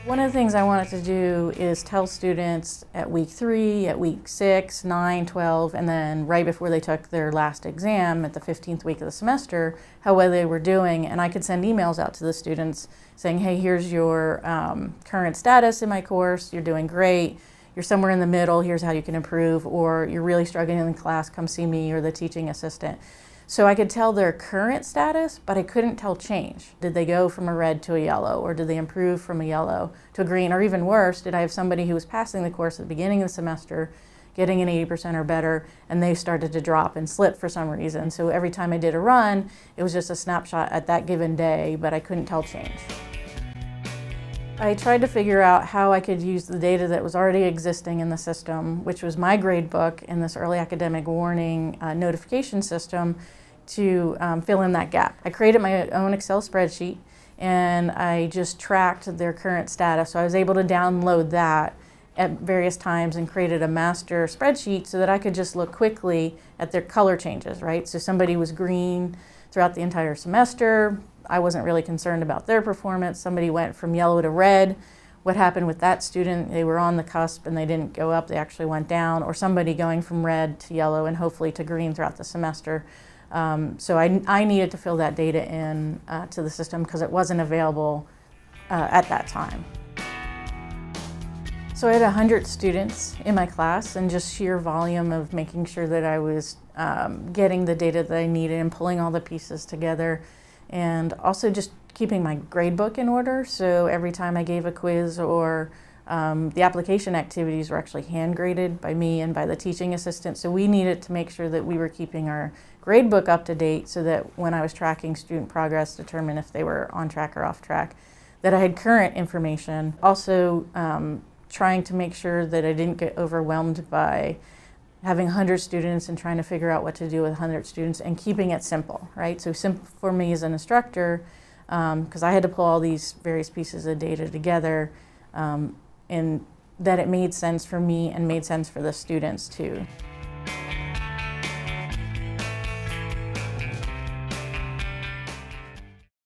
One of the things I wanted to do is tell students at week 3, at week 6, 9, 12, and then right before they took their last exam at the 15th week of the semester, how well they were doing. And I could send emails out to the students saying, hey, here's your current status in my course, you're doing great, you're somewhere in the middle, here's how you can improve, or you're really struggling in class, come see me or the teaching assistant. So I could tell their current status, but I couldn't tell change. Did they go from a red to a yellow, or did they improve from a yellow to a green, or even worse, did I have somebody who was passing the course at the beginning of the semester, getting an 80% or better, and they started to drop and slip for some reason. So every time I did a run, it was just a snapshot at that given day, but I couldn't tell change. I tried to figure out how I could use the data that was already existing in the system, which was my grade book and this early academic warning notification system, to fill in that gap. I created my own Excel spreadsheet and I just tracked their current status. So I was able to download that at various times and created a master spreadsheet so that I could just look quickly at their color changes, right? So somebody was green throughout the entire semester. I wasn't really concerned about their performance. Somebody went from yellow to red. What happened with that student? They were on the cusp and they didn't go up, they actually went down. Or somebody going from red to yellow and hopefully to green throughout the semester. So I needed to fill that data in to the system because it wasn't available at that time. So I had 100 students in my class, and just sheer volume of making sure that I was getting the data that I needed and pulling all the pieces together, and also just keeping my grade book in order. So every time I gave a quiz or the application activities were actually hand graded by me and by the teaching assistant. So we needed to make sure that we were keeping our grade book up to date so that when I was tracking student progress, determine if they were on track or off track, that I had current information. Also trying to make sure that I didn't get overwhelmed by having 100 students and trying to figure out what to do with 100 students, and keeping it simple, right? So simple for me as an instructor, because I had to pull all these various pieces of data together, and that it made sense for me and made sense for the students too.